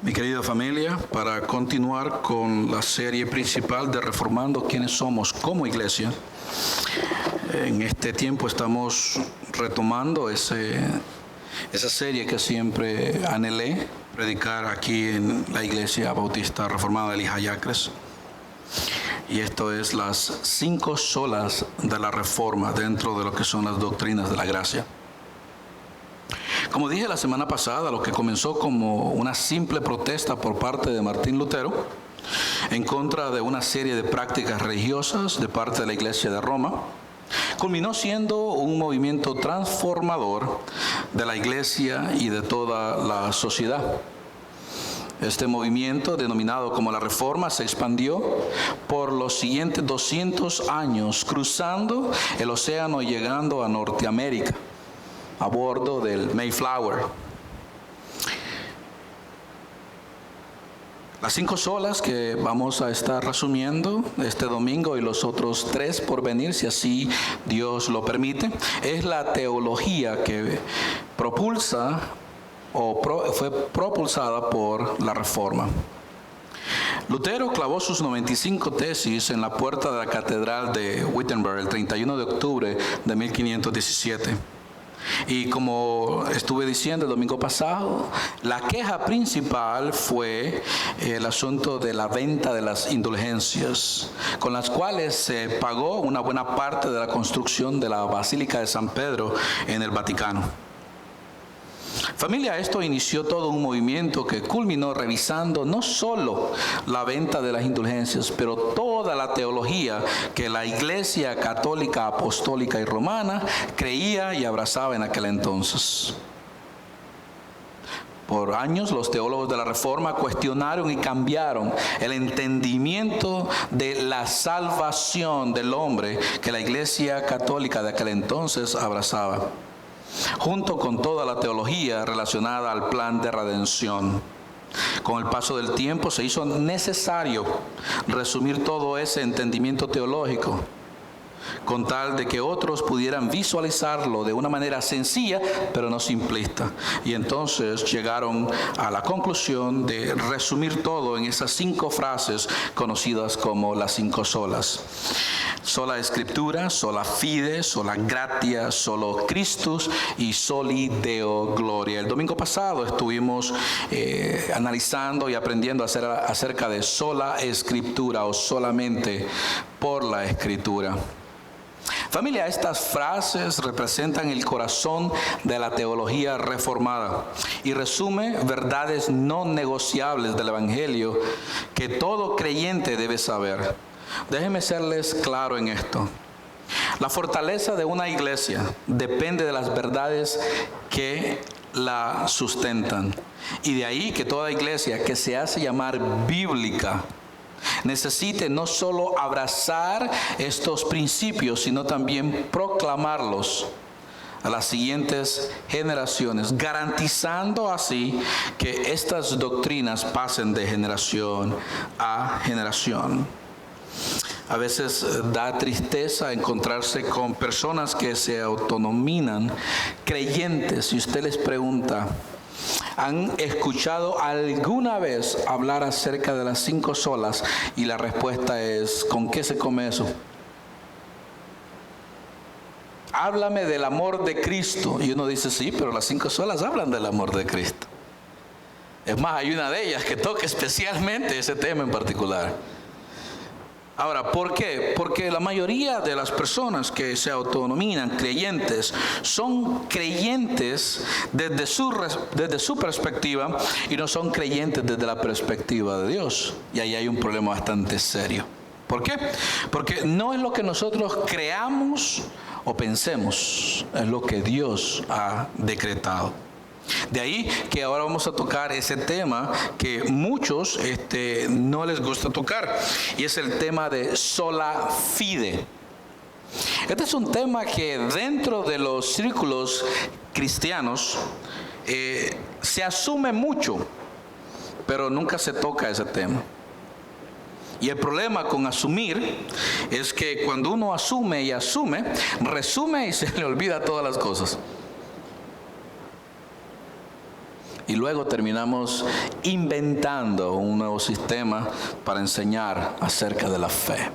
Mi querida familia, para continuar con la serie principal de Reformando quiénes somos como iglesia, en este tiempo estamos retomando esa serie que siempre anhelé predicar aquí en la Iglesia Bautista Reformada de Elijah Yacres. Y esto es las 5 solas de la Reforma dentro de lo que son las doctrinas de la gracia. Como dije la semana pasada, lo que comenzó como una simple protesta por parte de Martín Lutero en contra de una serie de prácticas religiosas de parte de la Iglesia de Roma, culminó siendo un movimiento transformador de la Iglesia y de toda la sociedad. Este movimiento, denominado como la Reforma, se expandió por los siguientes 200 años, cruzando el océano y llegando a Norteamérica, a bordo del Mayflower. Las 5 solas que vamos a estar resumiendo este domingo y los otros 3 por venir, si así Dios lo permite, es la teología que propulsa fue propulsada por la Reforma. Lutero clavó sus 95 tesis en la puerta de la Catedral de Wittenberg el 31 de octubre de 1517. Y como estuve diciendo el domingo pasado, la queja principal fue el asunto de la venta de las indulgencias, con las cuales se pagó una buena parte de la construcción de la Basílica de San Pedro en el Vaticano. Familia, esto inició todo un movimiento que culminó revisando no solo la venta de las indulgencias, pero toda la teología que la Iglesia Católica, Apostólica y Romana creía y abrazaba en aquel entonces. Por años los teólogos de la Reforma cuestionaron y cambiaron el entendimiento de la salvación del hombre que la Iglesia Católica de aquel entonces abrazaba, junto con toda la teología relacionada al plan de redención. Con el paso del tiempo se hizo necesario resumir todo ese entendimiento teológico, con tal de que otros pudieran visualizarlo de una manera sencilla, pero no simplista. Y entonces llegaron a la conclusión de resumir todo en esas 5 frases conocidas como las 5 solas. Sola Escritura, sola fide, sola gratia, solo Christus y soli Deo gloria. El domingo pasado estuvimos analizando y aprendiendo acerca de sola Escritura o solamente por la Escritura. Familia, estas frases representan el corazón de la teología reformada y resume verdades no negociables del Evangelio que todo creyente debe saber. Déjenme serles claro en esto. La fortaleza de una iglesia depende de las verdades que la sustentan. Y de ahí que toda iglesia que se hace llamar bíblica necesite no solo abrazar estos principios, sino también proclamarlos a las siguientes generaciones, garantizando así que estas doctrinas pasen de generación a generación. A veces da tristeza encontrarse con personas que se autonominan creyentes. Si usted les pregunta, ¿han escuchado alguna vez hablar acerca de las 5 solas? Y la respuesta es, ¿con qué se come eso? Háblame del amor de Cristo. Y uno dice, sí, pero las 5 solas hablan del amor de Cristo. Es más, hay una de ellas que toca especialmente ese tema en particular. Ahora, ¿por qué? Porque la mayoría de las personas que se autonominan creyentes son creyentes desde su perspectiva y no son creyentes desde la perspectiva de Dios. Y ahí hay un problema bastante serio. ¿Por qué? Porque no es lo que nosotros creamos o pensemos, es lo que Dios ha decretado. De ahí que ahora vamos a tocar ese tema que muchos no les gusta tocar, y es el tema de sola fide. Este es un tema que dentro de los círculos cristianos se asume mucho, pero nunca se toca ese tema. Y el problema con asumir es que cuando uno asume y asume, resume y se le olvida todas las cosas. Y luego terminamos inventando un nuevo sistema para enseñar acerca de la fe.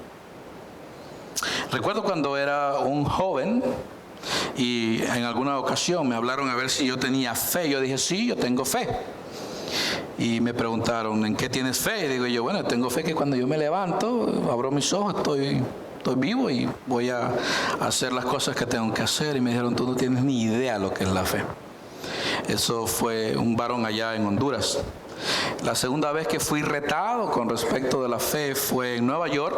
Recuerdo cuando era un joven y en alguna ocasión me hablaron a ver si yo tenía fe. Yo dije, sí, yo tengo fe. Y me preguntaron, ¿en qué tienes fe? Y digo yo, bueno, tengo fe que cuando yo me levanto, abro mis ojos, estoy vivo y voy a hacer las cosas que tengo que hacer. Y me dijeron, tú no tienes ni idea lo que es la fe. Eso fue un varón allá en Honduras. La segunda vez que fui retado con respecto de la fe fue en Nueva York,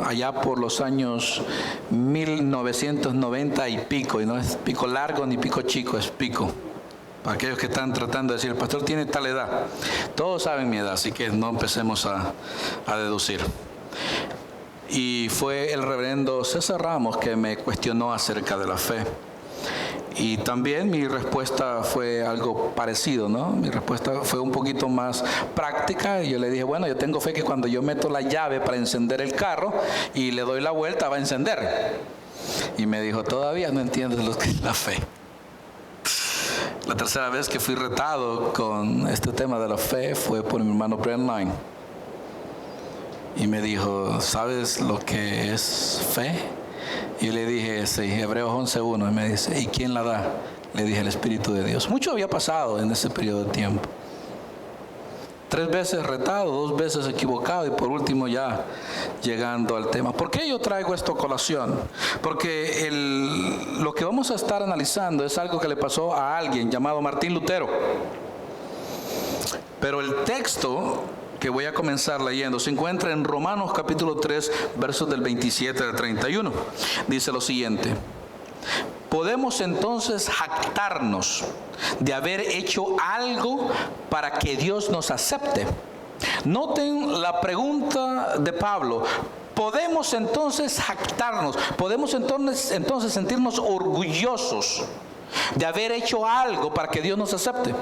allá por los años 1990 y pico. Y no es pico largo ni pico chico, es pico. Para aquellos que están tratando de decir, el pastor tiene tal edad. Todos saben mi edad, así que no empecemos a deducir. Y fue el reverendo César Ramos que me cuestionó acerca de la fe. Y también mi respuesta fue algo parecido, ¿no? Mi respuesta fue un poquito más práctica. Y yo le dije, bueno, yo tengo fe que cuando yo meto la llave para encender el carro y le doy la vuelta, va a encender. Y me dijo, todavía no entiendes lo que es la fe. La tercera vez que fui retado con este tema de la fe fue por mi hermano Brent Line. Y me dijo, ¿sabes lo que es fe? Y yo le dije, sí, Hebreos 11:1. Y me dice, ¿y quién la da? Le dije, el Espíritu de Dios. Mucho había pasado en ese periodo de tiempo. 3 veces retado, 2 veces equivocado y por último ya llegando al tema. ¿Por qué yo traigo esto a colación? Porque lo que vamos a estar analizando es algo que le pasó a alguien llamado Martín Lutero. Pero el texto que voy a comenzar leyendo se encuentra en Romanos capítulo 3, versos del 27 al 31. Dice lo siguiente: ¿podemos entonces jactarnos de haber hecho algo para que Dios nos acepte? Noten la pregunta de Pablo. ¿Podemos entonces jactarnos? ¿Podemos entonces sentirnos orgullosos de haber hecho algo para que Dios nos acepte?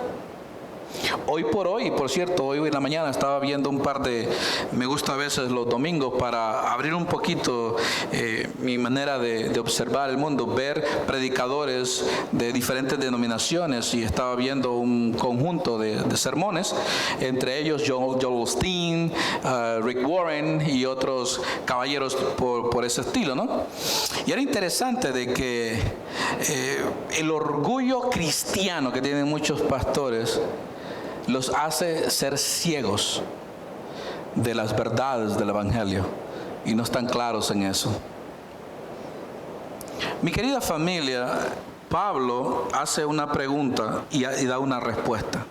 Hoy por hoy, por cierto, hoy en la mañana estaba viendo me gusta a veces los domingos para abrir un poquito mi manera de observar el mundo, ver predicadores de diferentes denominaciones, y estaba viendo un conjunto de sermones, entre ellos Joel Osteen, Rick Warren y otros caballeros por ese estilo, ¿no? Y era interesante de que el orgullo cristiano que tienen muchos pastores los hace ser ciegos de las verdades del Evangelio y no están claros en eso. Mi querida familia, Pablo hace una pregunta y da una respuesta.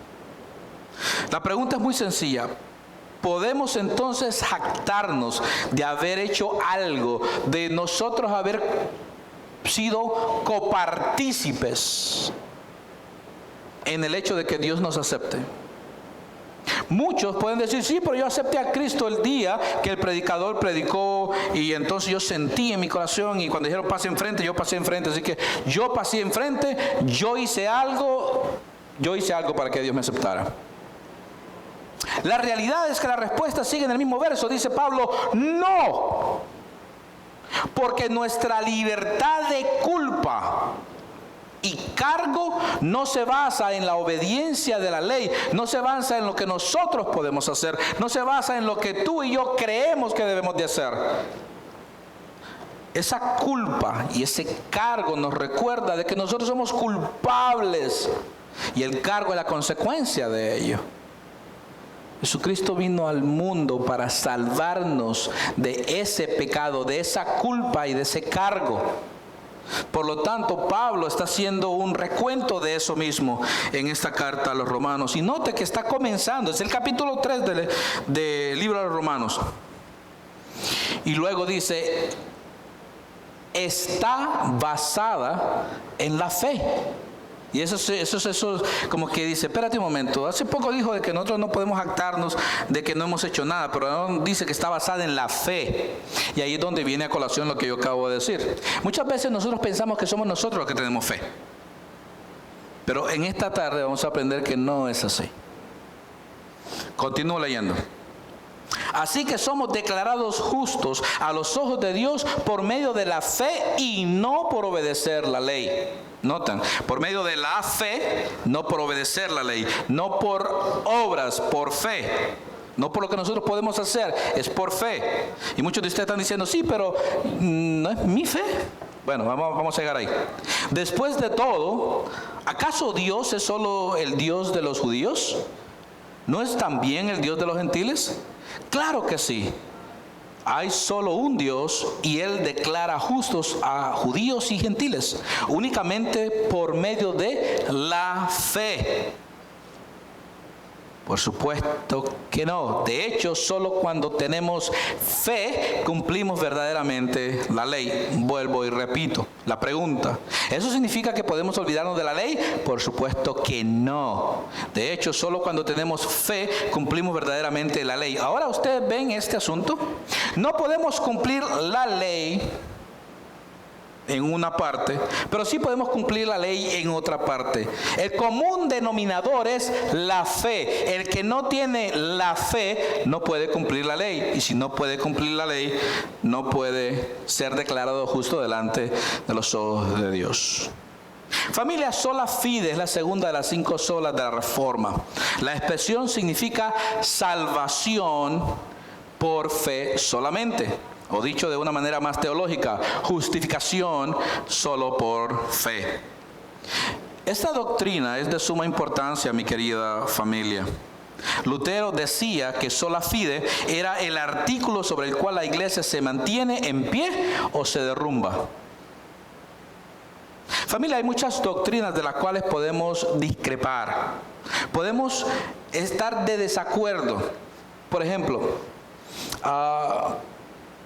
La pregunta es muy sencilla. ¿Podemos entonces jactarnos de haber hecho algo, de nosotros haber sido copartícipes en el hecho de que Dios nos acepte? Muchos pueden decir, sí, pero yo acepté a Cristo el día que el predicador predicó y entonces yo sentí en mi corazón, y cuando dijeron pase enfrente, yo pasé enfrente, así que yo pasé enfrente, yo hice algo para que Dios me aceptara. La realidad es que la respuesta sigue en el mismo verso. Dice Pablo, no, porque nuestra libertad de culpa y cargo no se basa en la obediencia de la ley, no se basa en lo que nosotros podemos hacer, no se basa en lo que tú y yo creemos que debemos de hacer. Esa culpa y ese cargo nos recuerda de que nosotros somos culpables y el cargo es la consecuencia de ello. Jesucristo vino al mundo para salvarnos de ese pecado, de esa culpa y de ese cargo. Por lo tanto, Pablo está haciendo un recuento de eso mismo en esta carta a los Romanos. Y note que está comenzando, es el capítulo 3 del libro de los Romanos. Y luego dice, está basada en la fe. Y eso como que dice, espérate un momento, hace poco dijo de que nosotros no podemos jactarnos de que no hemos hecho nada, pero ahora dice que está basada en la fe. Y ahí es donde viene a colación lo que yo acabo de decir. Muchas veces nosotros pensamos que somos nosotros los que tenemos fe, pero en esta tarde vamos a aprender que no es así. Continúo leyendo. Así que somos declarados justos a los ojos de Dios por medio de la fe y no por obedecer la ley. Notan, por medio de la fe, no por obedecer la ley, no por obras, por fe. No por lo que nosotros podemos hacer, es por fe. Y muchos de ustedes están diciendo, sí, pero ¿no es mi fe? Bueno, vamos a llegar ahí. Después de todo, ¿acaso Dios es solo el Dios de los judíos? ¿No es también el Dios de los gentiles? Claro que sí. Hay solo un Dios y Él declara justos a judíos y gentiles, únicamente por medio de la fe. Por supuesto que no. De hecho, solo cuando tenemos fe cumplimos verdaderamente la ley. Vuelvo y repito la pregunta. ¿Eso significa que podemos olvidarnos de la ley? Por supuesto que no. De hecho, solo cuando tenemos fe cumplimos verdaderamente la ley. Ahora ustedes ven este asunto. No podemos cumplir la ley en una parte, pero sí podemos cumplir la ley en otra parte. El común denominador es la fe. El que no tiene la fe no puede cumplir la ley, y si no puede cumplir la ley, no puede ser declarado justo delante de los ojos de Dios. Familia, sola fide es la segunda de las 5 solas de la Reforma. La expresión significa salvación por fe solamente. O dicho de una manera más teológica, justificación solo por fe. Esta doctrina es de suma importancia, mi querida familia. Lutero decía que sola fide era el artículo sobre el cual la iglesia se mantiene en pie o se derrumba. Familia, hay muchas doctrinas de las cuales podemos discrepar. Podemos estar de desacuerdo. Por ejemplo,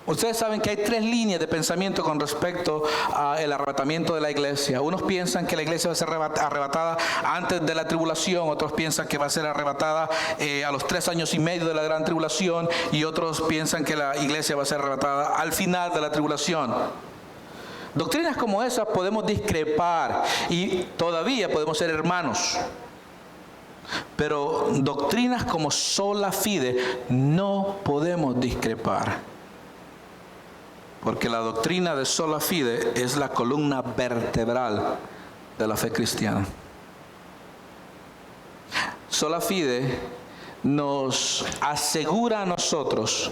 ustedes saben que hay 3 líneas de pensamiento con respecto al arrebatamiento de la iglesia. Unos piensan que la iglesia va a ser arrebatada antes de la tribulación, otros piensan que va a ser arrebatada a los 3 años y medio de la gran tribulación, y otros piensan que la iglesia va a ser arrebatada al final de la tribulación. Doctrinas como esas podemos discrepar y todavía podemos ser hermanos. Pero doctrinas como sola fide no podemos discrepar. Porque la doctrina de sola fide es la columna vertebral de la fe cristiana. Sola fide nos asegura a nosotros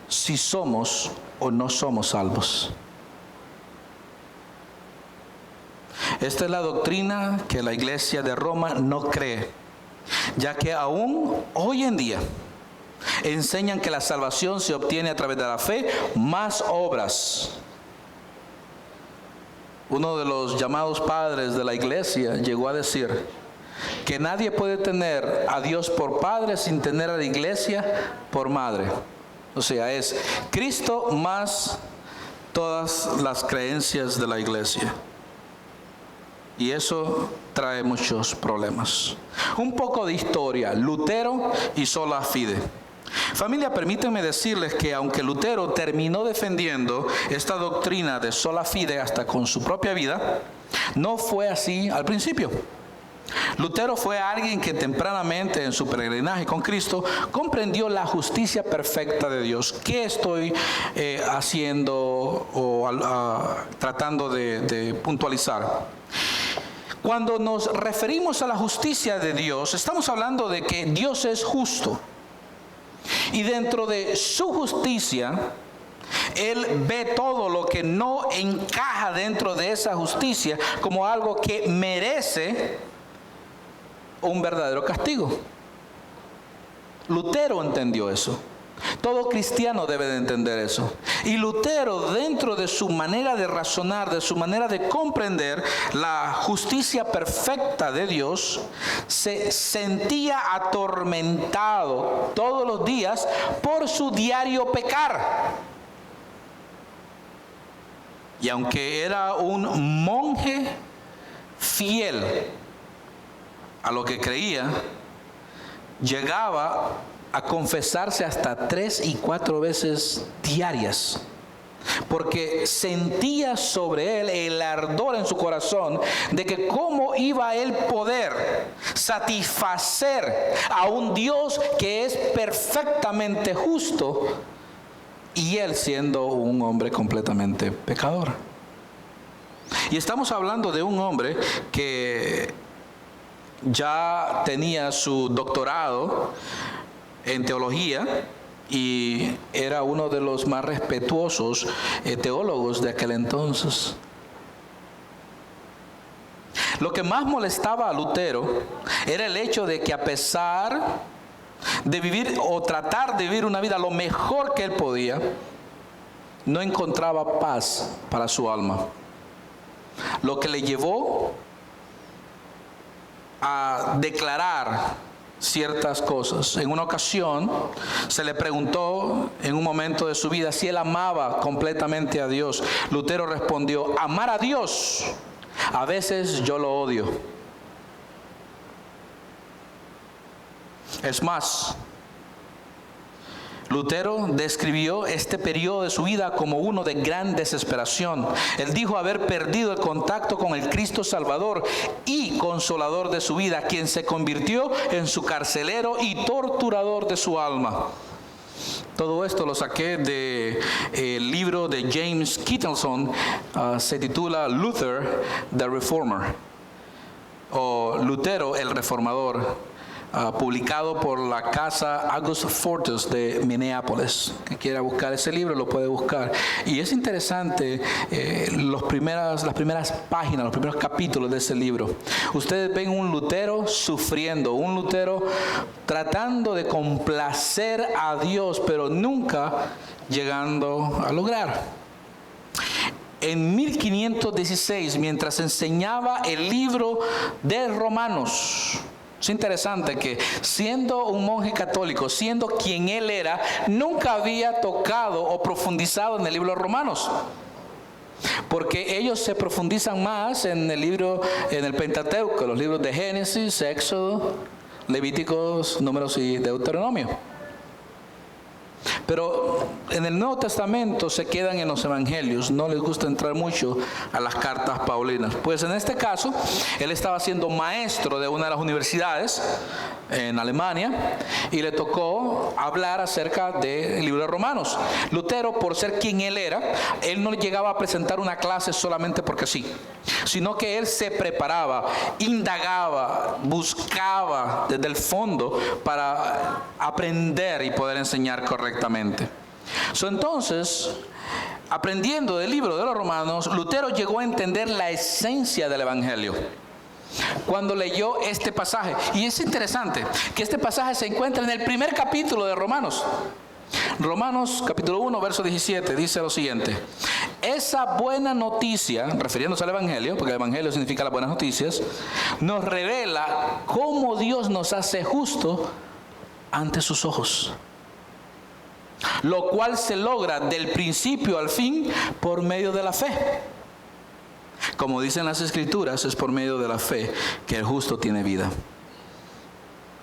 si somos o no somos salvos. Esta es la doctrina que la iglesia de Roma no cree, ya que aún hoy en día enseñan que la salvación se obtiene a través de la fe más obras. Uno de los llamados padres de la iglesia llegó a decir que nadie puede tener a Dios por padre sin tener a la iglesia por madre. O sea, es Cristo más todas las creencias de la iglesia. Y eso trae muchos problemas. Un poco de historia. Lutero y sola fide. Familia, permítanme decirles que aunque Lutero terminó defendiendo esta doctrina de sola fide hasta con su propia vida, no fue así al principio. Lutero fue alguien que tempranamente en su peregrinaje con Cristo comprendió la justicia perfecta de Dios. ¿Qué estoy haciendo o tratando de puntualizar? Cuando nos referimos a la justicia de Dios, estamos hablando de que Dios es justo. Y dentro de su justicia, Él ve todo lo que no encaja dentro de esa justicia como algo que merece un verdadero castigo. Lutero entendió eso. Todo cristiano debe de entender eso. Y Lutero, dentro de su manera de razonar, de su manera de comprender la justicia perfecta de Dios, se sentía atormentado todos los días por su diario pecar. Y aunque era un monje fiel a lo que creía, llegaba a confesarse hasta 3 y 4 veces diarias, porque sentía sobre él el ardor en su corazón de que cómo iba él poder satisfacer a un Dios que es perfectamente justo y él siendo un hombre completamente pecador. Y estamos hablando de un hombre que ya tenía su doctorado en teología y era uno de los más respetuosos teólogos de aquel entonces. Lo que más molestaba a Lutero era el hecho de que, a pesar de vivir o tratar de vivir una vida lo mejor que él podía, no encontraba paz para su alma. Lo que le llevó a declarar ciertas cosas. En una ocasión se le preguntó en un momento de su vida si él amaba completamente a Dios. Lutero respondió: amar a Dios, a veces yo lo odio. Es más, Lutero describió este periodo de su vida como uno de gran desesperación. Él dijo haber perdido el contacto con el Cristo Salvador y Consolador de su vida, quien se convirtió en su carcelero y torturador de su alma. Todo esto lo saqué del libro de James Kittelson, se titula Luther the Reformer, o Lutero el Reformador. Publicado por la casa August Fortus de Minneapolis. Quien quiera buscar ese libro lo puede buscar. Y es interesante las primeras páginas, los primeros capítulos de ese libro. Ustedes ven un Lutero sufriendo, un Lutero tratando de complacer a Dios, pero nunca llegando a lograr. En 1516, mientras enseñaba el libro de Romanos, es interesante que, siendo un monje católico, siendo quien él era, nunca había tocado o profundizado en el libro de Romanos, porque ellos se profundizan más en el libro, en el Pentateuco, los libros de Génesis, Éxodo, Levíticos, Números y Deuteronomio. Pero en el Nuevo Testamento se quedan en los evangelios, no les gusta entrar mucho a las cartas paulinas. Pues en este caso, él estaba siendo maestro de una de las universidades en Alemania y le tocó hablar acerca del libro de Romanos. Lutero, por ser quien él era, él no llegaba a presentar una clase solamente porque sí, sino que él se preparaba, indagaba, buscaba desde el fondo para aprender y poder enseñar correctamente. Entonces, aprendiendo del libro de los Romanos, Lutero llegó a entender la esencia del evangelio cuando leyó este pasaje. Y es interesante que este pasaje se encuentra en el primer capítulo de Romanos. Romanos capítulo 1, verso 17, dice lo siguiente: esa buena noticia, refiriéndose al evangelio, porque el evangelio significa las buenas noticias, nos revela cómo Dios nos hace justo ante sus ojos, lo cual se logra del principio al fin por medio de la fe. Como dicen las Escrituras, es por medio de la fe que el justo tiene vida.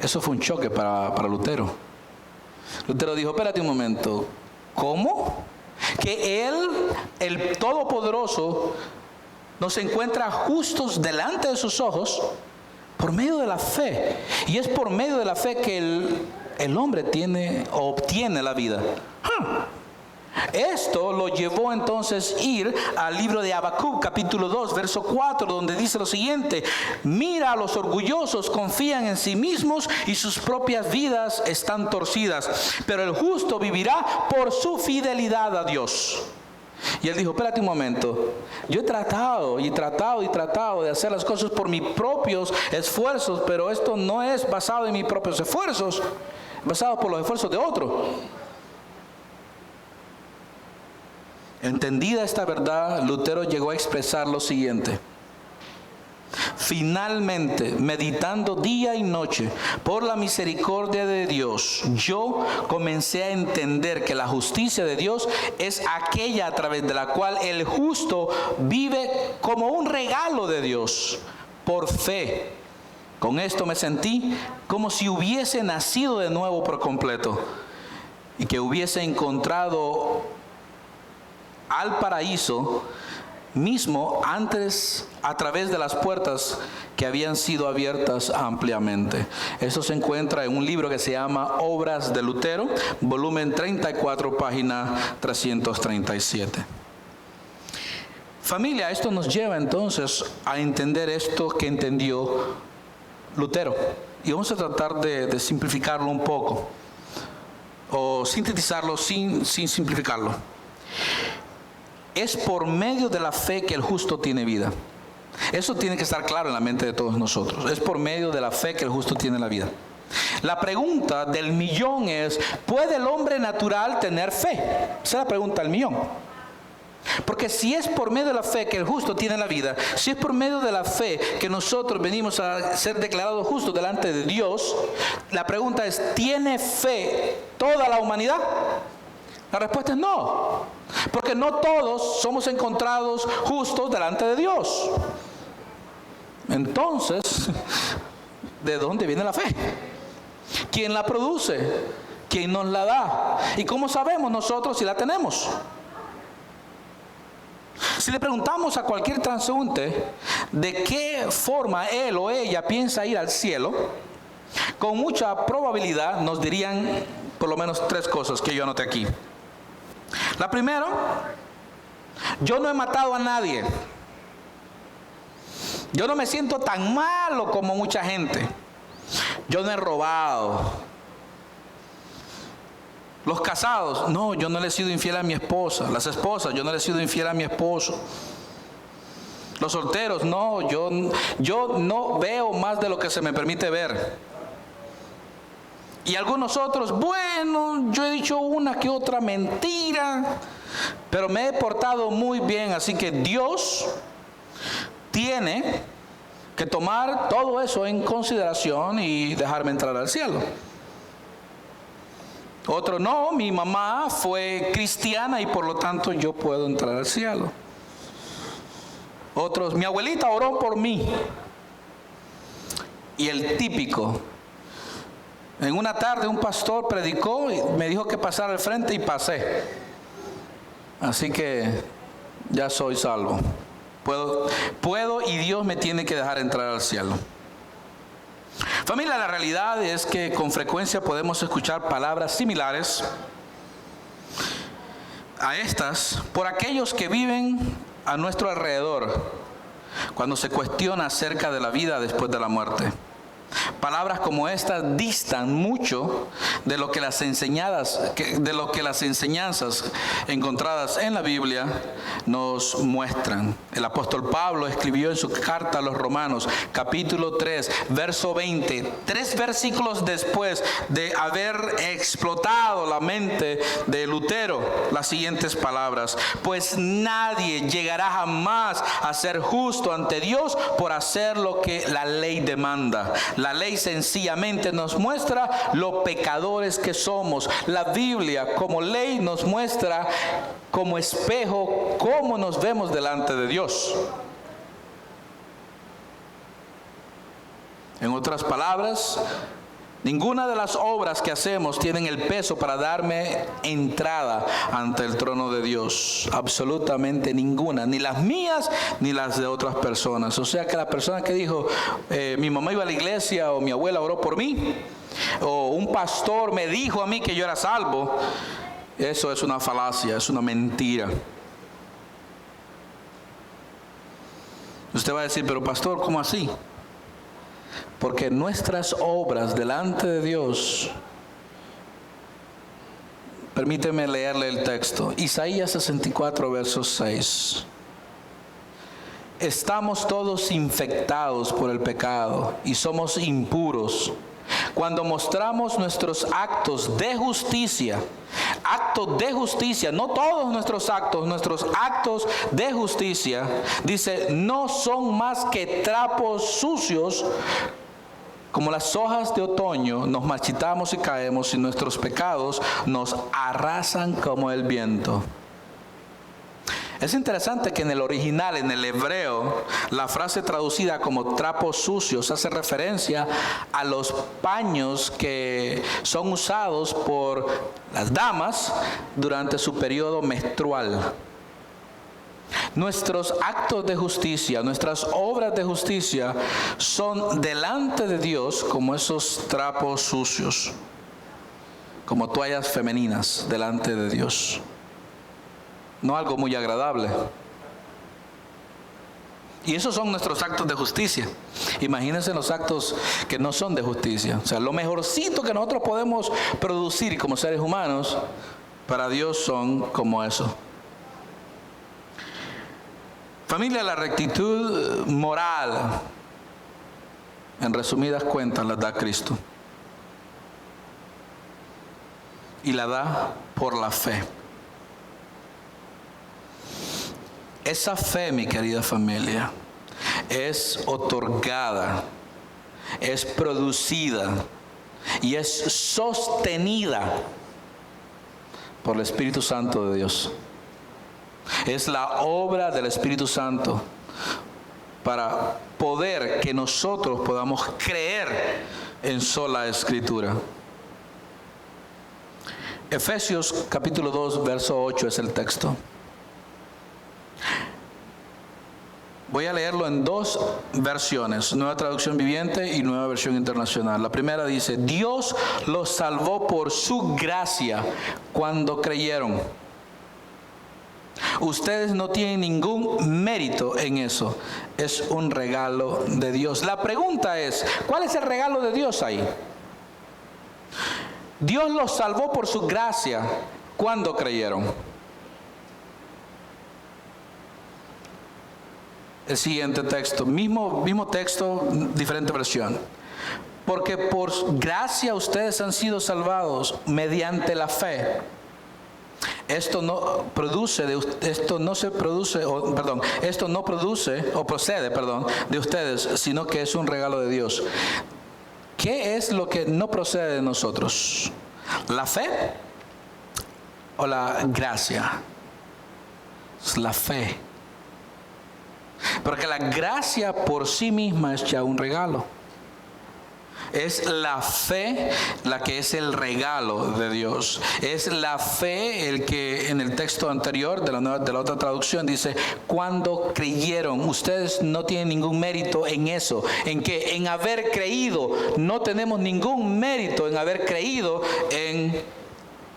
Eso fue un choque para Lutero. Lutero dijo: espérate un momento, ¿cómo? Que Él, el Todopoderoso, nos encuentra justos delante de sus ojos por medio de la fe. Y es por medio de la fe que el hombre obtiene la vida. Esto lo llevó entonces a ir al libro de Habacuc, capítulo 2, verso 4, donde dice lo siguiente: mira, a los orgullosos confían en sí mismos y sus propias vidas están torcidas, pero el justo vivirá por su fidelidad a Dios. Y él dijo: espérate un momento, yo he tratado de hacer las cosas por mis propios esfuerzos, pero esto no es basado en mis propios esfuerzos, es basado por los esfuerzos de otro. Entendida esta verdad, Lutero llegó a expresar lo siguiente: finalmente, meditando día y noche por la misericordia de Dios, yo comencé a entender que la justicia de Dios es aquella a través de la cual el justo vive como un regalo de Dios, por fe. Con esto me sentí como si hubiese nacido de nuevo por completo y que hubiese encontrado al paraíso mismo antes a través de las puertas que habían sido abiertas ampliamente. Eso se encuentra en un libro que se llama Obras de Lutero, volumen 34, página 337. Familia, esto nos lleva entonces a entender esto que entendió Lutero. Y vamos a tratar de simplificarlo un poco, o sintetizarlo sin simplificarlo. Es por medio de la fe que el justo tiene vida. Eso tiene que estar claro en la mente de todos nosotros. Es por medio de la fe que el justo tiene la vida. La pregunta del millón es: ¿puede el hombre natural tener fe? Esa es la pregunta del millón. Porque si es por medio de la fe que el justo tiene la vida, si es por medio de la fe que nosotros venimos a ser declarados justos delante de Dios, la pregunta es: ¿tiene fe toda la humanidad? La respuesta es no, porque no todos somos encontrados justos delante de Dios. Entonces, ¿de dónde viene la fe? ¿Quién la produce? ¿Quién nos la da? ¿Y cómo sabemos nosotros si la tenemos? Si le preguntamos a cualquier transeúnte de qué forma él o ella piensa ir al cielo, con mucha probabilidad nos dirían por lo menos 3 cosas que yo anoté aquí. La primera: yo no he matado a nadie. Yo no me siento tan malo como mucha gente. Yo no he robado. Los casados: no, yo no le he sido infiel a mi esposa. Las esposas: yo no le he sido infiel a mi esposo. Los solteros: no, yo no veo más de lo que se me permite ver. Y algunos otros: bueno, yo he dicho una que otra mentira, pero me he portado muy bien, así que Dios tiene que tomar todo eso en consideración y dejarme entrar al cielo. Otro: no, mi mamá fue cristiana y por lo tanto yo puedo entrar al cielo. Otros: mi abuelita oró por mí. Y el típico: en una tarde un pastor predicó y me dijo que pasara al frente y pasé. Así que ya soy salvo. Puedo y Dios me tiene que dejar entrar al cielo. Familia, la realidad es que con frecuencia podemos escuchar palabras similares a estas por aquellos que viven a nuestro alrededor cuando se cuestiona acerca de la vida después de la muerte. Palabras como estas distan mucho de lo que las enseñanzas encontradas en la Biblia nos muestran. El apóstol Pablo escribió en su carta a los Romanos, capítulo 3, verso 20, 3 versículos después de haber explotado la mente de Lutero, las siguientes palabras: pues nadie llegará jamás a ser justo ante Dios por hacer lo que la ley demanda. La ley sencillamente nos muestra lo pecadores que somos. La Biblia como ley nos muestra como espejo cómo nos vemos delante de Dios. En otras palabras, ninguna de las obras que hacemos tienen el peso para darme entrada ante el trono de Dios. Absolutamente ninguna, ni las mías ni las de otras personas. O sea que la persona que dijo: mi mamá iba a la iglesia, o mi abuela oró por mí, o un pastor me dijo a mí que yo era salvo, eso es una falacia, es una mentira. Usted va a decir: pero pastor, ¿cómo así? Porque nuestras obras delante de Dios, permíteme leerle el texto, Isaías 64, verso 6. Estamos todos infectados por el pecado y somos impuros. Cuando mostramos nuestros actos de justicia, no todos nuestros actos de justicia, dice, no son más que trapos sucios. Como las hojas de otoño, nos marchitamos y caemos, y nuestros pecados nos arrasan como el viento. Es interesante que en el original, en el hebreo, la frase traducida como trapos sucios hace referencia a los paños que son usados por las damas durante su periodo menstrual. Nuestros actos de justicia, nuestras obras de justicia son delante de Dios como esos trapos sucios, como toallas femeninas delante de Dios. No algo muy agradable. Y esos son nuestros actos de justicia. Imagínense los actos que no son de justicia. O sea, lo mejorcito que nosotros podemos producir como seres humanos, para Dios son como eso. Familia, la rectitud moral, en resumidas cuentas, la da Cristo. Y la da por la fe. Esa fe, mi querida familia, es otorgada, es producida y es sostenida por el Espíritu Santo de Dios. Es la obra del Espíritu Santo para poder que nosotros podamos creer en sola Escritura. Efesios capítulo 2, verso 8 es el texto. Voy a leerlo en dos versiones, Nueva Traducción Viviente y Nueva Versión Internacional. La primera dice: Dios los salvó por su gracia cuando creyeron. Ustedes no tienen ningún mérito en eso. Es un regalo de Dios. La pregunta es, ¿cuál es el regalo de Dios ahí? Dios los salvó por su gracia cuando creyeron. El siguiente texto, mismo texto, diferente versión. Porque por gracia ustedes han sido salvados mediante la fe. Esto no procede de ustedes, sino que es un regalo de Dios. ¿Qué es lo que no procede de nosotros? ¿La fe o la gracia? Es la fe. Porque la gracia por sí misma es ya un regalo. Es la fe la que es el regalo de Dios. Es la fe el que en el texto anterior de la otra traducción dice: cuando creyeron. Ustedes no tienen ningún mérito en eso. ¿En qué? En haber creído. No tenemos ningún mérito en haber creído en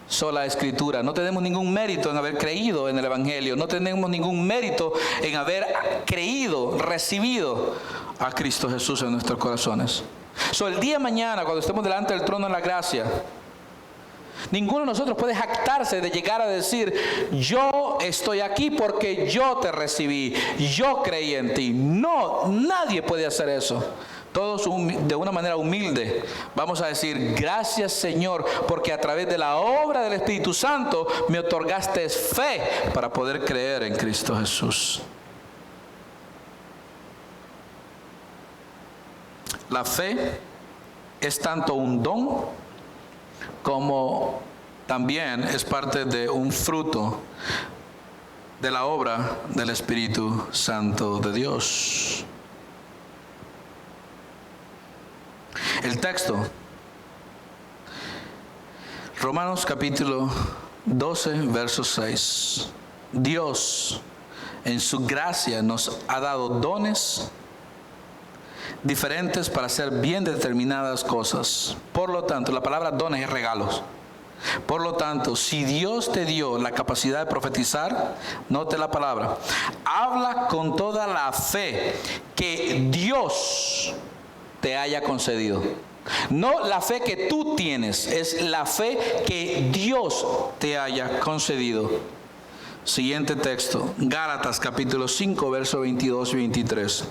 sola Escritura. No tenemos ningún mérito en haber creído en el Evangelio. No tenemos ningún mérito en haber creído, recibido a Cristo Jesús en nuestros corazones. El día de mañana, cuando estemos delante del trono de la gracia, ninguno de nosotros puede jactarse de llegar a decir: yo estoy aquí porque yo te recibí, yo creí en ti. No, nadie puede hacer eso. Todos de una manera humilde vamos a decir: gracias, Señor, porque a través de la obra del Espíritu Santo me otorgaste fe para poder creer en Cristo Jesús. La fe es tanto un don como también es parte de un fruto de la obra del Espíritu Santo de Dios. El texto, Romanos capítulo 12, verso 6. Dios en su gracia nos ha dado dones diferentes para hacer bien determinadas cosas. Por lo tanto, la palabra dones es regalos. Por lo tanto, si Dios te dio la capacidad de profetizar, note la palabra, habla con toda la fe que Dios te haya concedido. No la fe que tú tienes, es la fe que Dios te haya concedido. Siguiente texto, Gálatas capítulo 5, versos 22 y 23.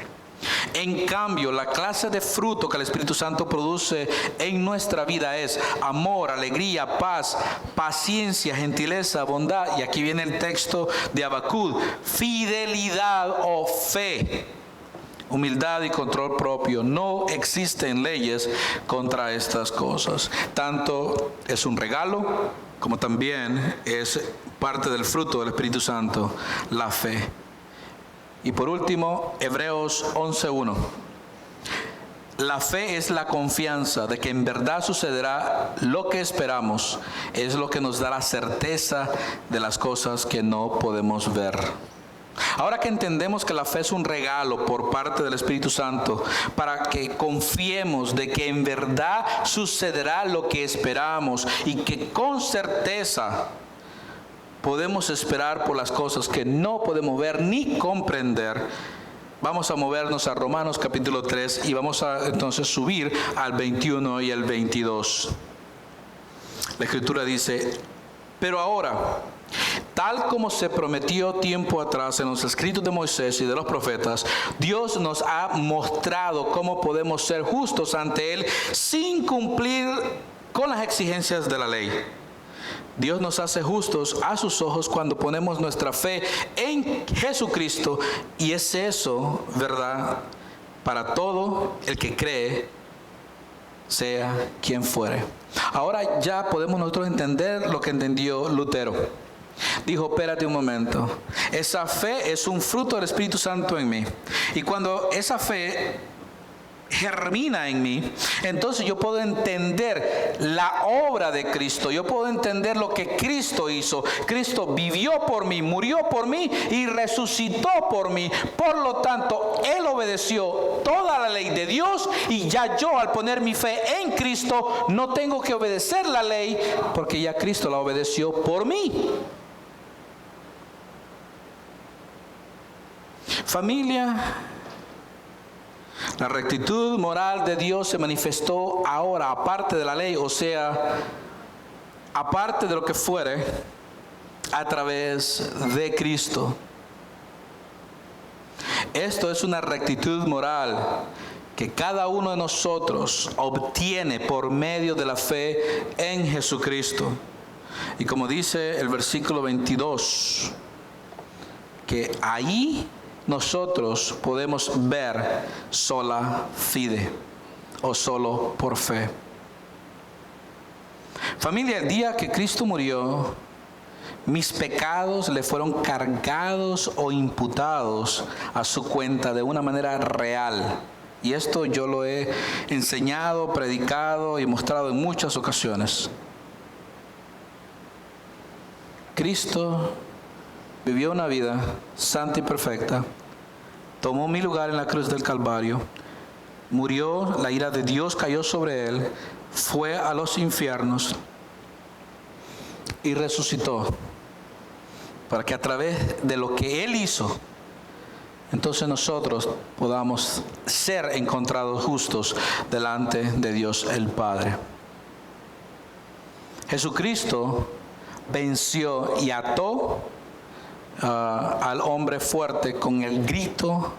En cambio, la clase de fruto que el Espíritu Santo produce en nuestra vida es amor, alegría, paz, paciencia, gentileza, bondad. Y aquí viene el texto de Habacuc: fidelidad o fe, humildad y control propio. No existen leyes contra estas cosas. Tanto es un regalo como también es parte del fruto del Espíritu Santo, la fe. Y por último, Hebreos 11:1. La fe es la confianza de que en verdad sucederá lo que esperamos. Es lo que nos da la certeza de las cosas que no podemos ver. Ahora que entendemos que la fe es un regalo por parte del Espíritu Santo para que confiemos de que en verdad sucederá lo que esperamos y que con certeza podemos esperar por las cosas que no podemos ver ni comprender, Vamos a movernos a Romanos capítulo 3 y vamos a entonces subir al 21 y el 22. La Escritura dice: pero ahora, tal como se prometió tiempo atrás en los escritos de Moisés y de los profetas, Dios nos ha mostrado cómo podemos ser justos ante Él sin cumplir con las exigencias de la ley. Dios nos hace justos a sus ojos cuando ponemos nuestra fe en Jesucristo, y es eso, ¿verdad?, para todo el que cree, sea quien fuere. Ahora ya podemos nosotros entender lo que entendió Lutero. Dijo: espérate un momento, esa fe es un fruto del Espíritu Santo en mí, y cuando esa fe germina en mí, entonces yo puedo entender la obra de Cristo, yo puedo entender lo que Cristo hizo. Cristo vivió por mí, murió por mí y resucitó por mí. Por lo tanto, Él obedeció toda la ley de Dios, y ya yo, al poner mi fe en Cristo, no tengo que obedecer la ley, porque ya Cristo la obedeció por mí. Familia, la rectitud moral de Dios se manifestó ahora, aparte de la ley, o sea, aparte de lo que fuere, a través de Cristo. Esto es una rectitud moral que cada uno de nosotros obtiene por medio de la fe en Jesucristo. Y como dice el versículo 22, que ahí nosotros podemos ver sola fide, o solo por fe. Familia, el día que Cristo murió, mis pecados le fueron cargados o imputados a su cuenta de una manera real. Y esto yo lo he enseñado, predicado y mostrado en muchas ocasiones. Cristo vivió una vida santa y perfecta, tomó mi lugar en la cruz del Calvario, murió, la ira de Dios cayó sobre Él, fue a los infiernos y resucitó, para que a través de lo que Él hizo, entonces nosotros podamos ser encontrados justos delante de Dios el Padre. Jesucristo venció y ató al hombre fuerte con el grito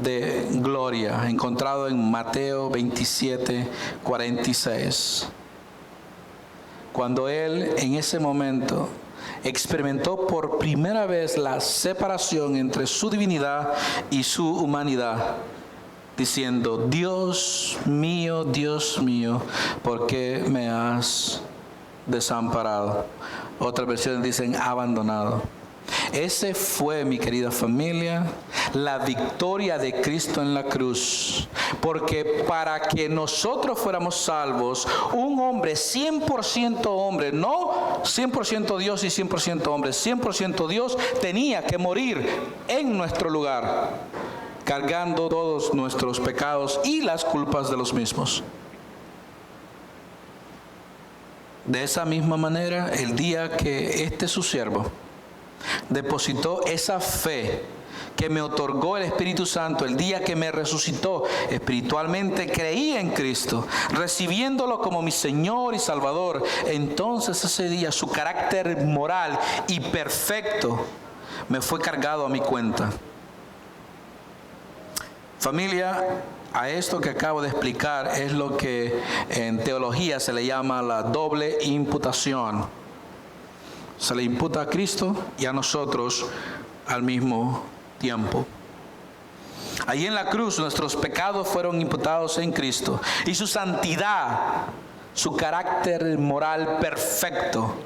de gloria, encontrado en Mateo 27:46. Cuando Él en ese momento experimentó por primera vez la separación entre su divinidad y su humanidad, diciendo: Dios mío, ¿por qué me has desamparado? Otras versiones dicen abandonado. Ese fue, mi querida familia, la victoria de Cristo en la cruz. Porque para que nosotros fuéramos salvos, un hombre 100% hombre, no 100% Dios y 100% hombre, 100% Dios, tenía que morir en nuestro lugar, cargando todos nuestros pecados y las culpas de los mismos. De esa misma manera, el día que su siervo depositó esa fe que me otorgó el Espíritu Santo, el día que me resucitó espiritualmente, creí en Cristo, recibiéndolo como mi Señor y Salvador, entonces ese día su carácter moral y perfecto me fue cargado a mi cuenta. Familia, a esto que acabo de explicar es lo que en teología se le llama la doble imputación. Se le imputa a Cristo y a nosotros al mismo tiempo. Allí en la cruz nuestros pecados fueron imputados en Cristo, y su santidad, su carácter moral perfecto,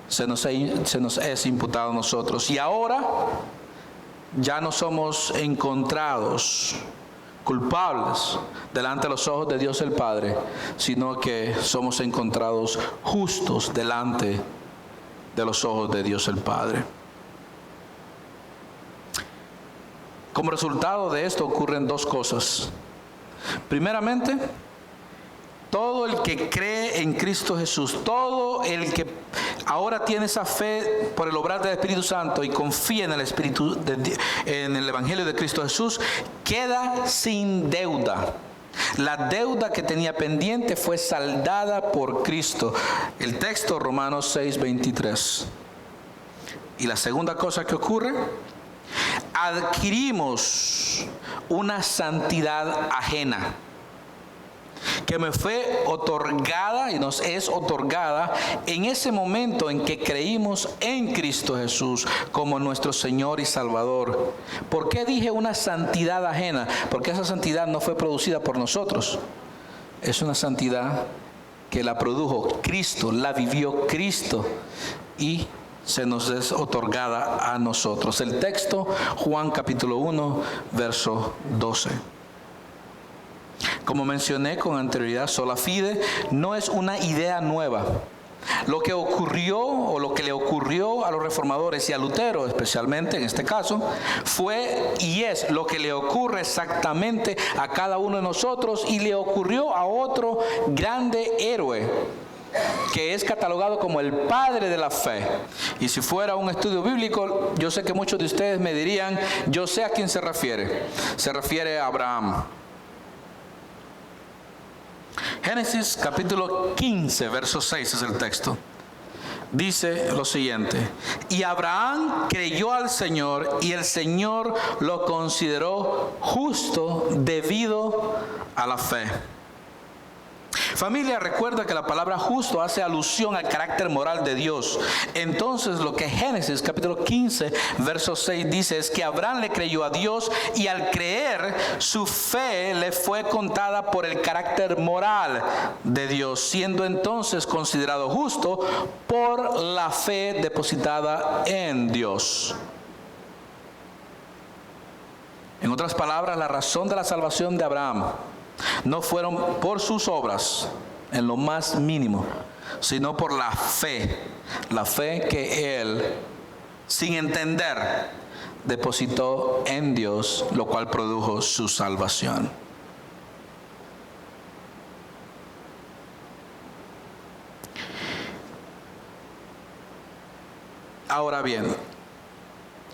se nos es imputado a nosotros. Y ahora ya no somos encontrados culpables delante de los ojos de Dios el Padre, sino que somos encontrados justos delante de los ojos de Dios el Padre. Como resultado de esto ocurren dos cosas. Primeramente, todo el que cree en Cristo Jesús, todo el que ahora tiene esa fe por el obrar del Espíritu Santo y confía en el Evangelio de Cristo Jesús, queda sin deuda. La deuda que tenía pendiente fue saldada por Cristo. El texto, Romanos 6:23. Y la segunda cosa que ocurre, adquirimos una santidad ajena que me fue otorgada y nos es otorgada en ese momento en que creímos en Cristo Jesús como nuestro Señor y Salvador. ¿Por qué dije una santidad ajena? Porque esa santidad no fue producida por nosotros. Es una santidad que la produjo Cristo, la vivió Cristo y se nos es otorgada a nosotros. El texto, Juan capítulo 1, verso 12. Como mencioné con anterioridad, sola fide no es una idea nueva. Lo que ocurrió o lo que le ocurrió a los reformadores y a Lutero especialmente en este caso fue y es lo que le ocurre exactamente a cada uno de nosotros y le ocurrió a otro grande héroe que es catalogado como el padre de la fe. Y si fuera un estudio bíblico, yo sé que muchos de ustedes me dirían, yo sé a quién se refiere. Se refiere a Abraham. Génesis capítulo 15, verso 6 es el texto. Dice lo siguiente: y Abraham creyó al Señor y el Señor lo consideró justo debido a la fe. Familia, recuerda que la palabra justo hace alusión al carácter moral de Dios. Entonces lo que Génesis capítulo 15 verso 6 dice es que Abraham le creyó a Dios y al creer su fe le fue contada por el carácter moral de Dios, siendo entonces considerado justo por la fe depositada en Dios. En otras palabras, la razón de la salvación de Abraham no fueron por sus obras en lo más mínimo, sino por la fe que él, sin entender, depositó en Dios, lo cual produjo su salvación. Ahora bien,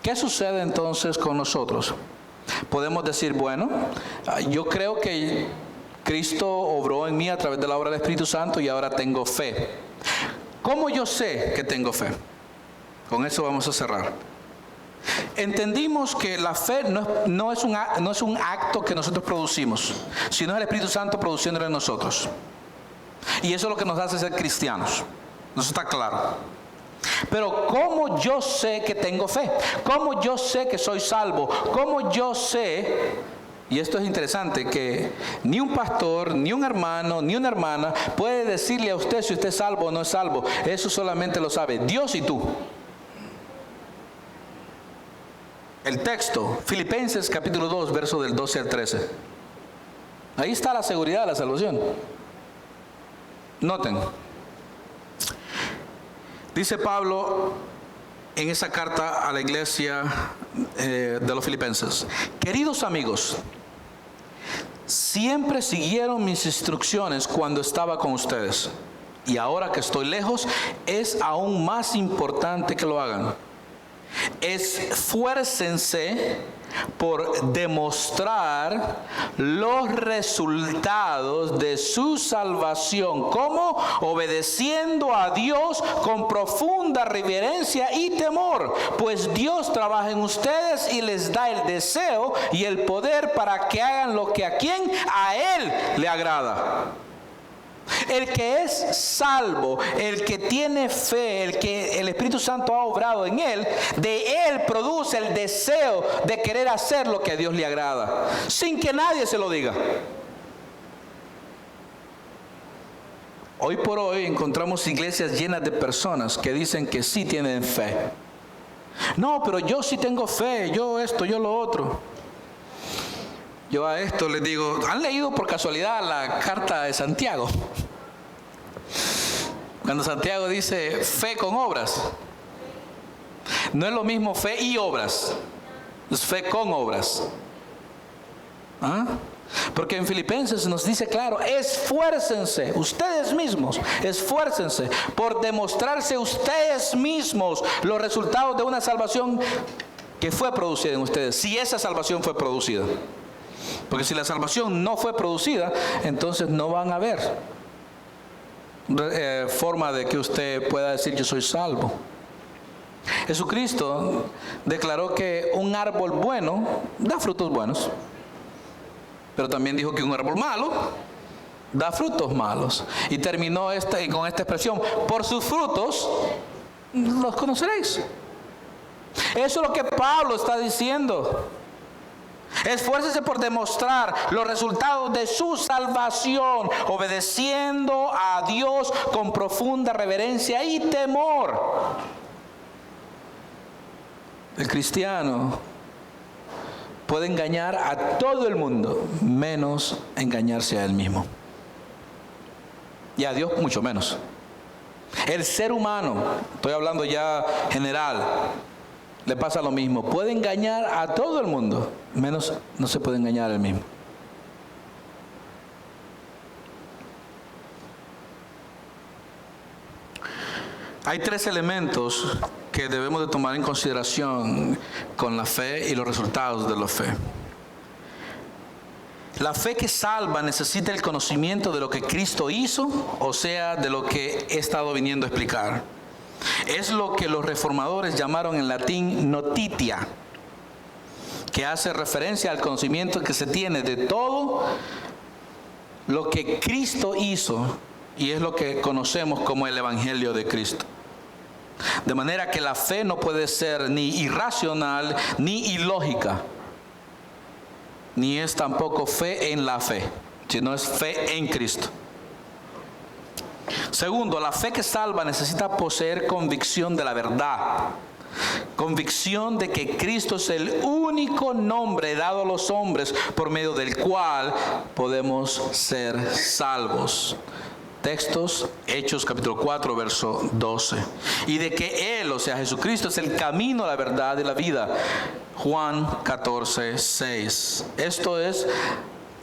¿qué sucede entonces con nosotros? Podemos decir, bueno, yo creo que Cristo obró en mí a través de la obra del Espíritu Santo y ahora tengo fe. ¿Cómo yo sé que tengo fe? Con eso vamos a cerrar. Entendimos que la fe no es un acto que nosotros producimos, sino es el Espíritu Santo produciéndolo en nosotros. Y eso es lo que nos hace ser cristianos. Eso está claro. Pero ¿cómo yo sé que tengo fe? ¿Cómo yo sé que soy salvo? ¿Cómo yo sé? Y esto es interesante, que ni un pastor, ni un hermano, ni una hermana puede decirle a usted si usted es salvo o no es salvo. Eso solamente lo sabe Dios y tú. El texto, Filipenses capítulo 2, verso del 12 al 13. Ahí está la seguridad de la salvación. Noten. Dice Pablo en esa carta a la iglesia de los Filipenses: queridos amigos, siempre siguieron mis instrucciones cuando estaba con ustedes, y ahora que estoy lejos es aún más importante que lo hagan. Esfuércense por demostrar los resultados de su salvación. ¿Cómo? Obedeciendo a Dios con profunda reverencia y temor, pues Dios trabaja en ustedes y les da el deseo y el poder para que hagan lo que a Él le agrada. El que es salvo, el que tiene fe, el que el Espíritu Santo ha obrado en él, de él produce el deseo de querer hacer lo que a Dios le agrada, sin que nadie se lo diga. Hoy por hoy encontramos iglesias llenas de personas que dicen que sí tienen fe. No, pero yo sí tengo fe, yo esto, yo lo otro. Yo a esto les digo, ¿han leído por casualidad la carta de Santiago? Cuando Santiago dice fe con obras, no es lo mismo fe y obras, es fe con obras. ¿Ah? Porque en Filipenses nos dice claro, esfuércense, ustedes mismos, esfuércense por demostrarse ustedes mismos los resultados de una salvación que fue producida en ustedes, si esa salvación fue producida. Porque si la salvación no fue producida, entonces no van a haber forma de que usted pueda decir yo soy salvo. Jesucristo declaró que un árbol bueno da frutos buenos, pero también dijo que un árbol malo da frutos malos. Y terminó con esta expresión: por sus frutos los conoceréis. Eso es lo que Pablo está diciendo. Esfuércese por demostrar los resultados de su salvación, obedeciendo a Dios con profunda reverencia y temor. El cristiano puede engañar a todo el mundo, menos engañarse a él mismo. Y a Dios mucho menos. El ser humano, estoy hablando ya general, le pasa lo mismo. Puede engañar a todo el mundo, menos no se puede engañar a él mismo. Hay 3 elementos que debemos de tomar en consideración con la fe y los resultados de la fe. La fe que salva necesita el conocimiento de lo que Cristo hizo, o sea, de lo que he estado viniendo a explicar. Es lo que los reformadores llamaron en latín notitia, que hace referencia al conocimiento que se tiene de todo lo que Cristo hizo, y es lo que conocemos como el Evangelio de Cristo. De manera que la fe no puede ser ni irracional ni ilógica, ni es tampoco fe en la fe, sino es fe en Cristo. Segundo, la fe que salva necesita poseer convicción de la verdad. Convicción de que Cristo es el único nombre dado a los hombres por medio del cual podemos ser salvos. Textos, Hechos capítulo 4, verso 12. Y de que Él, o sea Jesucristo, es el camino, la verdad y la vida. Juan 14, 6. Esto es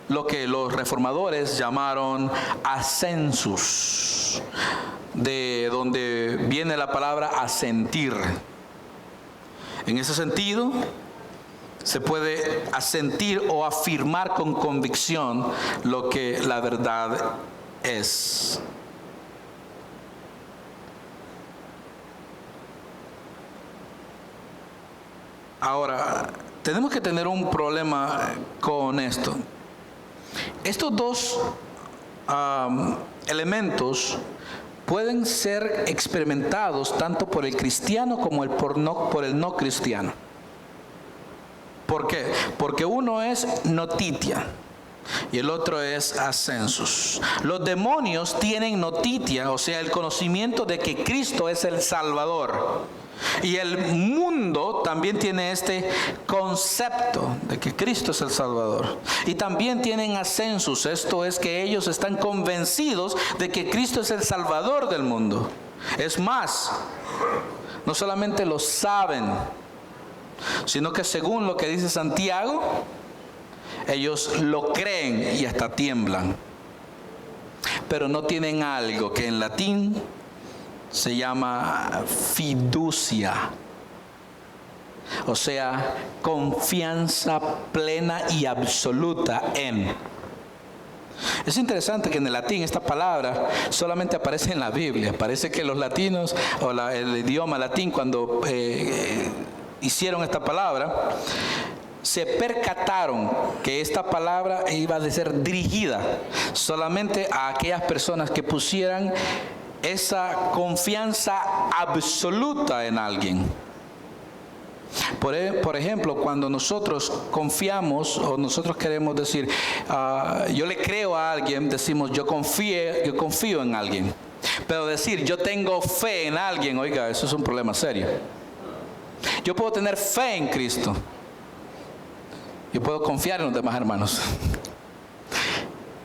lo que los reformadores llamaron ascensus, de donde viene la palabra asentir. En ese sentido, se puede asentir o afirmar con convicción lo que la verdad es. Ahora, tenemos que tener un problema con esto. Estos dos elementos pueden ser experimentados tanto por el cristiano como por el no cristiano. ¿Por qué? Porque uno es notitia y el otro es ascensus. Los demonios tienen notitia, o sea, el conocimiento de que Cristo es el Salvador. Y el mundo también tiene este concepto de que Cristo es el Salvador. Y también tienen ascensus, esto es que ellos están convencidos de que Cristo es el Salvador del mundo. Es más, no solamente lo saben, sino que según lo que dice Santiago, ellos lo creen y hasta tiemblan. Pero no tienen algo que en latín se llama fiducia, o sea, confianza plena y absoluta en. Es interesante que en el latín esta palabra solamente aparece en la Biblia. Parece que los latinos o el idioma latín, cuando hicieron esta palabra, se percataron que esta palabra iba a ser dirigida solamente a aquellas personas que pusieran esa confianza absoluta en alguien. Por ejemplo, cuando nosotros confiamos o nosotros queremos decir, yo le creo a alguien, decimos yo confío en alguien. Pero decir yo tengo fe en alguien, oiga, eso es un problema serio. Yo puedo tener fe en Cristo. Yo puedo confiar en los demás hermanos.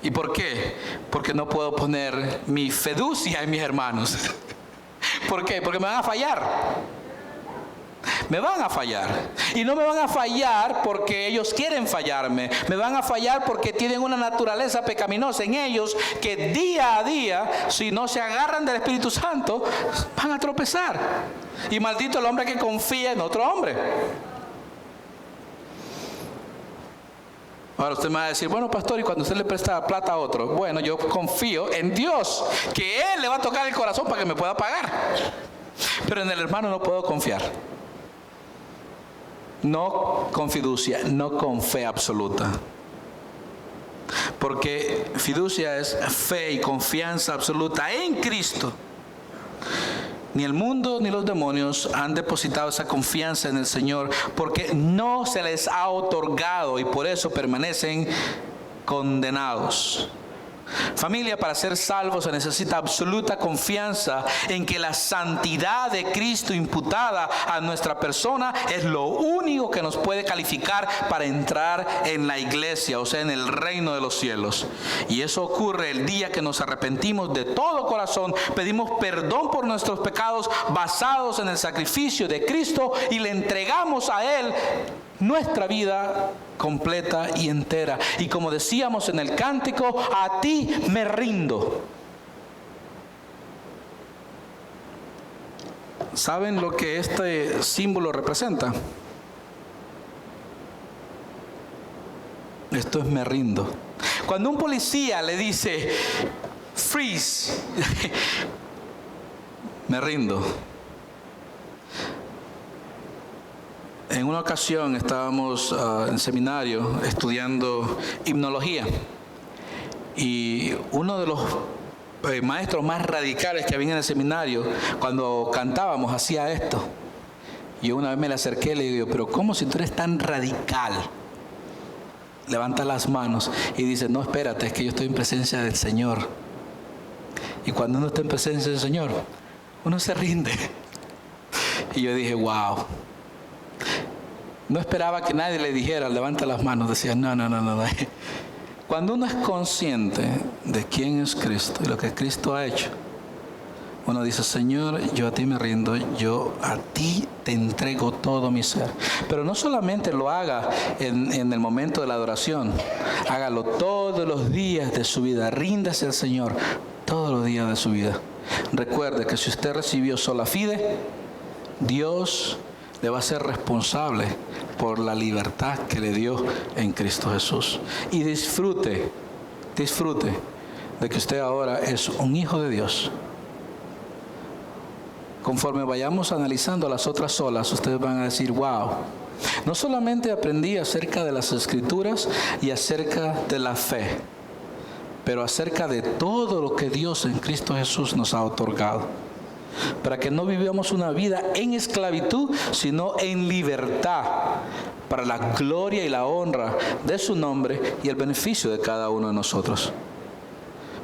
¿Y por qué? Porque no puedo poner mi fiducia en mis hermanos. ¿Por qué? Porque me van a fallar. Me van a fallar. Y no me van a fallar porque ellos quieren fallarme. Me van a fallar porque tienen una naturaleza pecaminosa en ellos que día a día, si no se agarran del Espíritu Santo, van a tropezar. Y maldito el hombre que confía en otro hombre. Ahora usted me va a decir, bueno, pastor, ¿y cuando usted le presta plata a otro? Bueno, yo confío en Dios, que Él le va a tocar el corazón para que me pueda pagar. Pero en el hermano no puedo confiar. No con fiducia, no con fe absoluta. Porque fiducia es fe y confianza absoluta en Cristo. Ni el mundo ni los demonios han depositado esa confianza en el Señor porque no se les ha otorgado y por eso permanecen condenados. Familia, para ser salvo se necesita absoluta confianza en que la santidad de Cristo imputada a nuestra persona es lo único que nos puede calificar para entrar en la iglesia, o sea, en el reino de los cielos. Y eso ocurre el día que nos arrepentimos de todo corazón, pedimos perdón por nuestros pecados basados en el sacrificio de Cristo y le entregamos a Él nuestra vida completa y entera. Y como decíamos en el cántico, a ti me rindo. ¿Saben lo que este símbolo representa? Esto es me rindo. Cuando un policía le dice freeze, me rindo. En una ocasión estábamos en seminario estudiando himnología y uno de los maestros más radicales que había en el seminario, cuando cantábamos, hacía esto. Yo una vez me le acerqué y le digo, pero ¿cómo si tú eres tan radical? Levanta las manos y dice, no, espérate, es que yo estoy en presencia del Señor. Y cuando uno está en presencia del Señor, uno se rinde. Y yo dije, wow. No esperaba que nadie le dijera, levanta las manos. Decía, no. Cuando uno es consciente de quién es Cristo y lo que Cristo ha hecho, uno dice, Señor, yo a ti me rindo, yo a ti te entrego todo mi ser. Pero no solamente lo haga en el momento de la adoración, hágalo todos los días de su vida. Ríndase al Señor todos los días de su vida. Recuerde que si usted recibió sola fide, Dios le va a ser responsable por la libertad que le dio en Cristo Jesús. Y disfrute de que usted ahora es un hijo de Dios. Conforme vayamos analizando las otras solas, ustedes van a decir, wow, no solamente aprendí acerca de las Escrituras y acerca de la fe, pero acerca de todo lo que Dios en Cristo Jesús nos ha otorgado, para que no vivamos una vida en esclavitud, sino en libertad, para la gloria y la honra de su nombre y el beneficio de cada uno de nosotros.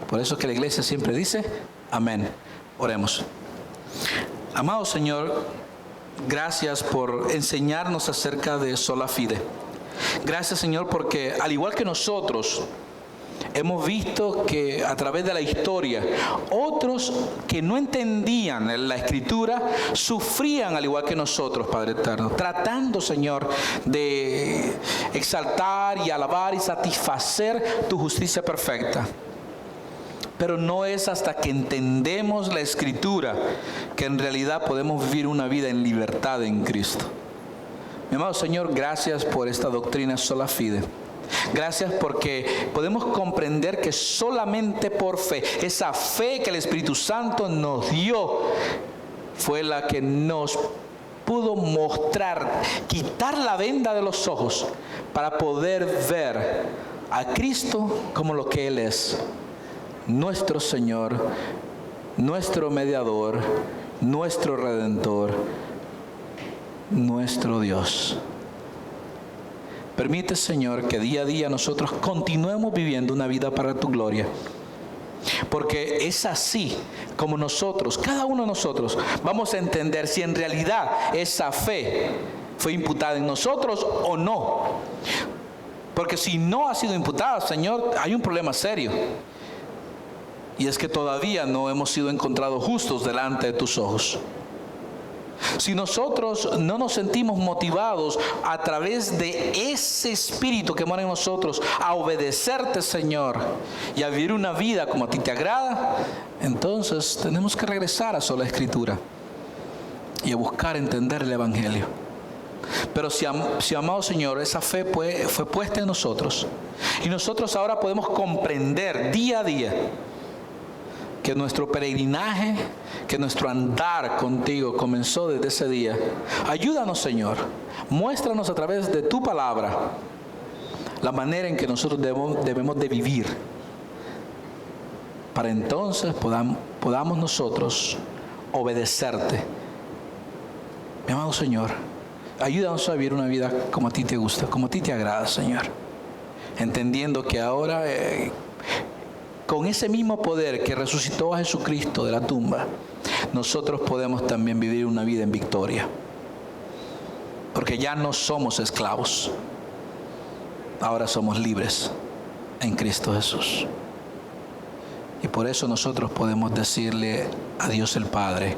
Por eso que la iglesia siempre dice, amén. Oremos. Amado Señor, gracias por enseñarnos acerca de sola fide. Gracias, Señor, porque al igual que nosotros, hemos visto que a través de la historia, otros que no entendían la Escritura sufrían al igual que nosotros, Padre eterno, tratando, Señor, de exaltar y alabar y satisfacer tu justicia perfecta. Pero no es hasta que entendemos la Escritura que en realidad podemos vivir una vida en libertad en Cristo. Mi amado Señor, gracias por esta doctrina sola fide. Gracias porque podemos comprender que solamente por fe, esa fe que el Espíritu Santo nos dio, fue la que nos pudo mostrar, quitar la venda de los ojos para poder ver a Cristo como lo que Él es, nuestro Señor, nuestro mediador, nuestro Redentor, nuestro Dios. Permite, Señor, que día a día nosotros continuemos viviendo una vida para tu gloria. Porque es así como nosotros, cada uno de nosotros, vamos a entender si en realidad esa fe fue imputada en nosotros o no. Porque si no ha sido imputada, Señor, hay un problema serio. Y es que todavía no hemos sido encontrados justos delante de tus ojos. Si nosotros no nos sentimos motivados a través de ese Espíritu que mora en nosotros a obedecerte, Señor, y a vivir una vida como a ti te agrada, entonces tenemos que regresar a sola Escritura y a buscar entender el Evangelio. Pero si amado Señor, esa fe fue puesta en nosotros, y nosotros ahora podemos comprender día a día que nuestro peregrinaje, que nuestro andar contigo comenzó desde ese día. Ayúdanos, Señor. Muéstranos a través de tu palabra la manera en que nosotros debemos de vivir, para entonces podamos nosotros obedecerte. Mi amado Señor, ayúdanos a vivir una vida como a ti te gusta, como a ti te agrada, Señor. Entendiendo que ahora, con ese mismo poder que resucitó a Jesucristo de la tumba, nosotros podemos también vivir una vida en victoria. Porque ya no somos esclavos, ahora somos libres en Cristo Jesús. Y por eso nosotros podemos decirle a Dios el Padre: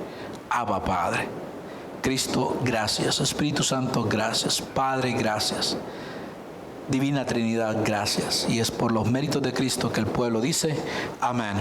Abba, Padre. Cristo, gracias. Espíritu Santo, gracias. Padre, gracias. Divina Trinidad, gracias. Y es por los méritos de Cristo que el pueblo dice: amén.